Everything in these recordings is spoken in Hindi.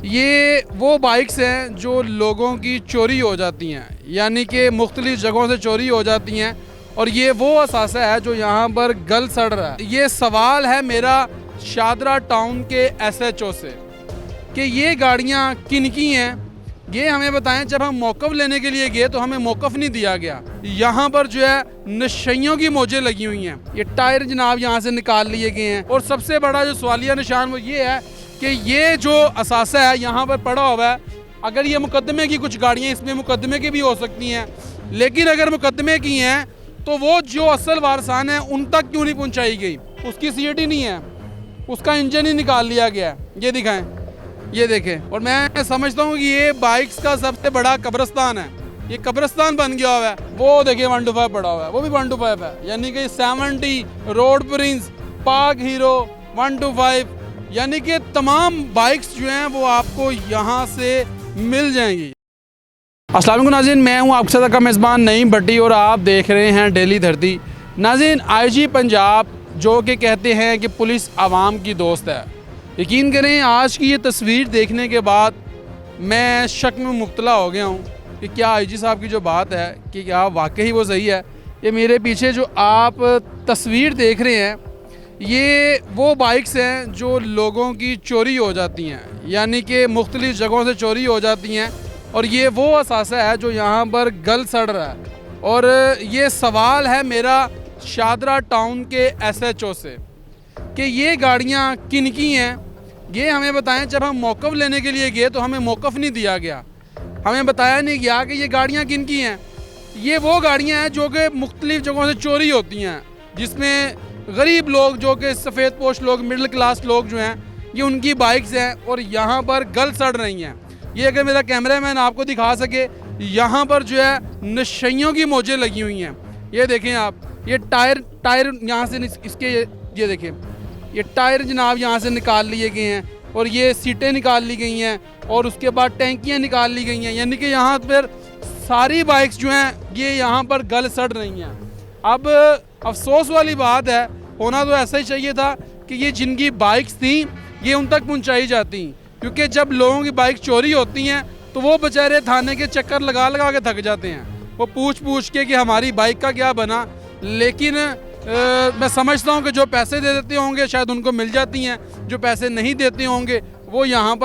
ये वो बाइक्स हैं जो लोगों की चोरी हो जाती हैं, यानी कि मुख्तलिफ़ जगहों से चोरी हो जाती हैं। और ये वो असासा है जो यहाँ पर गल सड़ रहा है। ये सवाल है मेरा शादरा टाउन के SHO से कि ये गाड़ियाँ किन की हैं, ये हमें बताएं। जब हम मौक़िफ़ लेने के लिए गए तो हमें मौक़िफ़ नहीं दिया गया। यहाँ पर जो है नशइयों की मौजें लगी हुई हैं। ये टायर जनाब यहाँ से निकाल लिए गए हैं। और सबसे बड़ा जो सवालिया निशान वो ये है कि ये जो असासा है यहाँ पर पड़ा हुआ है, अगर ये मुकदमे की कुछ गाड़ियाँ इसमें मुकदमे की भी हो सकती हैं, लेकिन अगर मुकदमे की हैं तो वो जो असल वारसान है उन तक क्यों नहीं पहुँचाई गई। उसकी सीट ही नहीं है, उसका इंजन ही निकाल लिया गया है। ये दिखाएं, ये देखें। और मैं समझता हूँ कि ये बाइक्स का सबसे बड़ा कब्रिस्तान है। ये कब्रिस्तान बन गया हुआ है। वो देखिए 125 पड़ा हुआ है, वो भी 125 है, यानी कि 70 रोड प्रिंस, पाक हीरो 125, यानी कि तमाम बाइक्स जो हैं वो आपको यहाँ से मिल जाएंगी। अस्सलाम वालेकुम नाज़रीन, मैं हूँ आपके साथ का मेज़बान नईम भट्टी और आप देख रहे हैं डेली धरती। नाज़रीन, IG पंजाब जो कि कहते हैं कि पुलिस आवाम की दोस्त है, यकीन करें आज की ये तस्वीर देखने के बाद मैं शक में मुब्तला हो गया हूँ कि क्या IG साहब की जो बात है कि क्या वाकई वो सही है। ये मेरे पीछे जो आप तस्वीर देख रहे हैं ये वो बाइक्स हैं जो लोगों की चोरी हो जाती हैं, यानी कि मुख्तलिफ़ जगहों से चोरी हो जाती हैं। और ये वो असासा है जो यहाँ पर गल सड़ रहा है। और ये सवाल है मेरा शादरा टाउन के SHO से कि ये गाड़ियाँ किन की हैं, ये हमें बताएं। जब हम मौक़िफ़ लेने के लिए गए तो हमें मौक़िफ़ नहीं दिया गया, हमें बताया नहीं गया कि ये गाड़ियाँ किन की हैं। ये वो गाड़ियाँ हैं जो कि मुख्तलिफ़ जगहों से चोरी होती हैं, जिसमें गरीब लोग जो कि सफ़ेद पोश लोग, मिडिल क्लास लोग जो हैं, ये उनकी बाइक्स हैं और यहाँ पर गल सड़ रही हैं। ये अगर मेरा कैमरामैन आपको दिखा सके, यहाँ पर जो है नशइयों की मौजें लगी हुई हैं। ये देखें आप, ये टायर यहाँ से इसके ये देखें, ये टायर जनाब यहाँ से निकाल लिए गए हैं और ये सीटें निकाल ली गई हैं और उसके बाद टैंकियाँ निकाल ली गई हैं, यानी कि यहाँ पर सारी बाइक्स जो हैं ये यहाँ पर गल सड़ रही हैं। अब अफसोस वाली बात है, होना तो ऐसा ही चाहिए था कि ये जिनकी बाइक्स थी ये उन तक पहुँचाई जाती, क्योंकि जब लोगों की बाइक चोरी होती हैं तो वो बेचारे थाने के चक्कर लगा लगा के थक जाते हैं, वो पूछ के कि हमारी बाइक का क्या बना। लेकिन मैं समझता हूँ कि जो पैसे दे देते होंगे शायद उनको मिल जाती हैं, जो पैसे नहीं देते होंगे वो यहाँ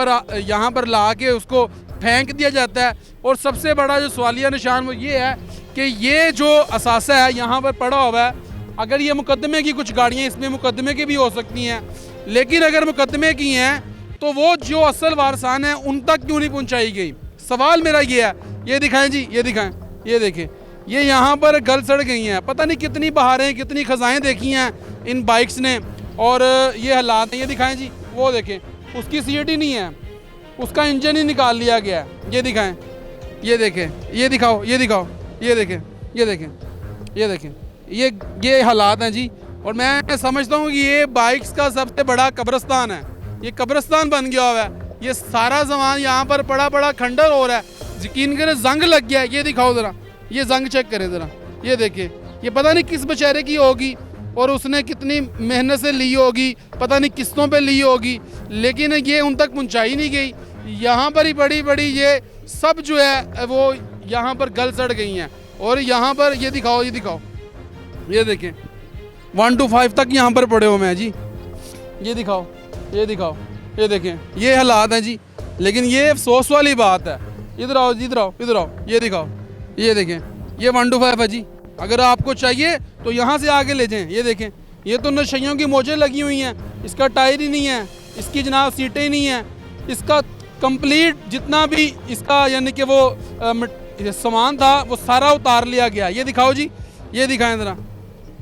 पर ला के उसको फेंक दिया जाता है। और सबसे बड़ा जो सवालिया निशान वो ये है कि ये जो असासा है यहाँ पर पड़ा हुआ है, अगर ये मुकदमे की कुछ गाड़ियाँ इसमें मुकदमे की भी हो सकती हैं, लेकिन अगर मुकदमे की हैं तो वो जो असल वारसान है उन तक क्यों नहीं पहुँचाई गई। सवाल मेरा ये है। ये दिखाएं जी, ये दिखाएं, ये देखें, ये यहाँ पर गल सड़ गई हैं। पता नहीं कितनी बहारें, कितनी खजाएं देखी हैं इन बाइक्स ने और ये हालात हैं। ये दिखाएं जी, वो देखें, उसकी सीट ही नहीं है, उसका इंजन ही निकाल लिया गया है। ये दिखाएं, ये देखें, ये दिखाओ, ये दिखाओ, ये देखें, ये देखें, ये देखें, ये हालात हैं जी। और मैं समझता हूँ कि ये बाइक्स का सबसे बड़ा कब्रिस्तान है। ये कब्रिस्तान बन गया हुआ है। ये सारा सामान यहाँ पर पड़ा खंडर हो रहा है। यकीन करें जंग लग गया है। ये दिखाओ ज़रा, ये जंग चेक करें ज़रा, ये देखिए, ये पता नहीं किस बेचारे की होगी और उसने कितनी मेहनत से ली होगी, पता नहीं किस्तों पे ली होगी, लेकिन ये उन तक पहुँचाई नहीं गई। यहाँ पर ही बड़ी ये सब जो है वो यहाँ पर गल सड़ गई हैं। और यहाँ पर ये दिखाओ, ये दिखाओ, ये देखें 125 तक यहाँ पर पड़े हुए हैं जी। ये दिखाओ, ये दिखाओ, ये देखें, ये हालात हैं जी। लेकिन ये अफसोस वाली बात है। इधर आओ, इधर आओ, इधर आओ, ये दिखाओ, ये देखें, ये 125 है जी। अगर आपको चाहिए तो यहाँ से आगे ले जाएं। ये देखें, ये तो नशइयों की मौजें लगी हुई हैं, इसका टायर ही नहीं है, इसकी जनाब सीटें ही नहीं हैं, इसका कंप्लीट जितना भी इसका यानी कि वो सामान था वो सारा उतार लिया गया। ये दिखाओ जी, ये दिखाएं ज़रा,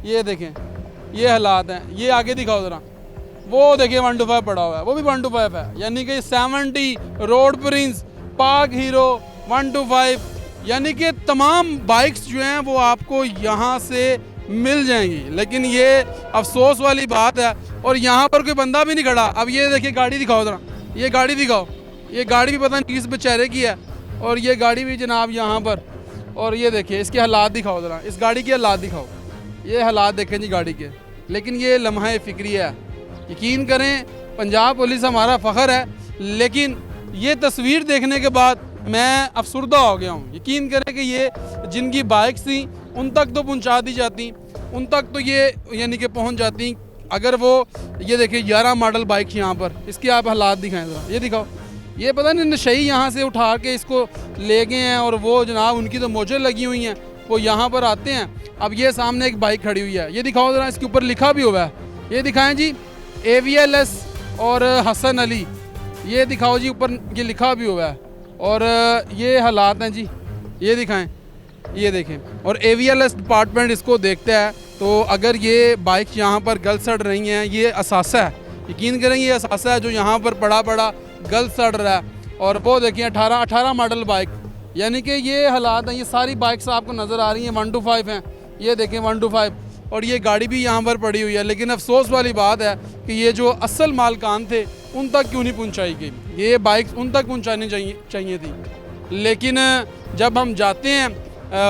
ये देखें, ये हालात हैं। ये आगे दिखाओ ज़रा, वो देखिए 125 पड़ा हुआ है, वो भी 125 है, यानी कि 70 रोड प्रिंस, पाक हीरो 125, यानी कि तमाम बाइक्स जो हैं वो आपको यहाँ से मिल जाएंगी। लेकिन ये अफसोस वाली बात है और यहाँ पर कोई बंदा भी नहीं खड़ा। अब ये देखिए गाड़ी दिखाओ ज़रा, ये गाड़ी दिखाओ, ये गाड़ी भी पता नहीं किस बेचारे की है और ये गाड़ी भी जनाब यहाँ पर। और ये देखिए इसके हालात दिखाओ ज़रा, इस गाड़ी के हालात दिखाओ, ये हालात देखें जी गाड़ी के। लेकिन ये लम्हा फ़िक्री है। यकीन करें पंजाब पुलिस हमारा फ़ख्र है, लेकिन ये तस्वीर देखने के बाद मैं अफसुर्दा हो गया हूँ। यकीन करें कि ये जिनकी बाइक्स थी उन तक तो पहुँचा दी जाती, उन तक तो ये यानी कि पहुँच जाती अगर वो, ये देखिए 11 मॉडल बाइक यहाँ पर, इसके आप हालात दिखाएं ज़रा, ये दिखाओ। ये पता नहीं नशई यहाँ से उठा के इसको ले गए हैं और वो जनाब उनकी तो मोजें लगी हुई हैं, वो यहाँ पर आते हैं। अब ये सामने एक बाइक खड़ी हुई है, ये दिखाओ ज़रा, इसके ऊपर लिखा भी हुआ है, ये दिखाएं जी AVLS और हसन अली, ये दिखाओ जी, ऊपर ये लिखा भी हुआ है। और ये हालात हैं जी, ये दिखाएं, ये देखें। और AVLS डिपार्टमेंट इसको देखता है, तो अगर ये बाइक यहाँ पर गल सड़ रही हैं, ये असासा है, यकीन करें ये असासा है जो यहाँ पर पड़ा पड़ा गल सड़ रहा है। और वो देखिए 18 मॉडल बाइक, यानी कि ये हालात हैं। ये सारी बाइक्स आपको नज़र आ रही हैं 125 हैं, ये देखें 125, और ये गाड़ी भी यहाँ पर पड़ी हुई है। लेकिन अफसोस वाली बात है कि ये जो असल मालकान थे उन तक क्यों नहीं पहुँचाई गई, ये बाइक्स उन तक पहुँचानी चाहिए थी। लेकिन जब हम जाते हैं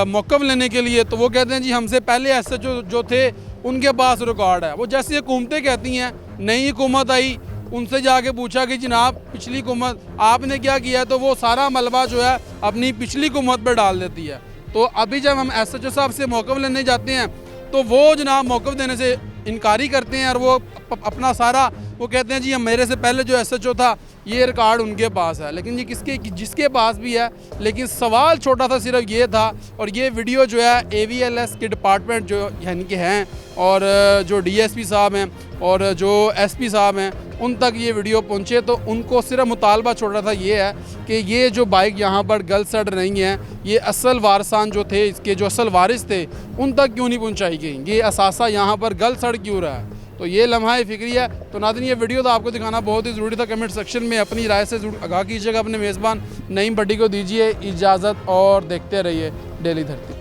मौक़िफ़ लेने के लिए तो वो कहते हैं जी हमसे पहले ऐसे जो थे उनके पास रिकॉर्ड है। वो जैसे हुकूमतें कहती हैं, नई हुकूमत आई, उनसे जाके पूछा कि जनाब पिछली हुकूमत आपने क्या किया है, तो वो सारा मलबा जो है अपनी पिछली हुकूमत पर डाल देती है। तो अभी जब हम SHO साहब से मौक़िफ़ लेने जाते हैं तो वो जनाब मौक़िफ़ देने से इनकारी करते हैं और वो अपना सारा वो कहते हैं जी हम मेरे से पहले जो SHO था ये रिकॉर्ड उनके पास है। लेकिन ये जिसके पास भी है, लेकिन सवाल छोटा सा सिर्फ ये था। और ये वीडियो जो है AVLS के डिपार्टमेंट जो यानी कि हैं और जो DSP साहब हैं और जो SP साहब हैं उन तक ये वीडियो पहुँचे, तो उनको सिर्फ मुतालबा छोटा था ये है कि ये जो बाइक यहाँ पर गल सड़ रही हैं, ये असल वारसान जो थे, इसके जो असल वारिस थे उन तक क्यों नहीं पहुँचाई गई, ये असासा यहाँ पर गल सड़ क्यों रहा है। तो ये लम्हा फ़िक्री है। तो नाज़रीन, ये वीडियो तो आपको दिखाना बहुत ही ज़रूरी था। कमेंट सेक्शन में अपनी राय से आगाह कीजिएगा। अपने मेज़बान नईम भट्टी को दीजिए इजाज़त और देखते रहिए डेली धरती।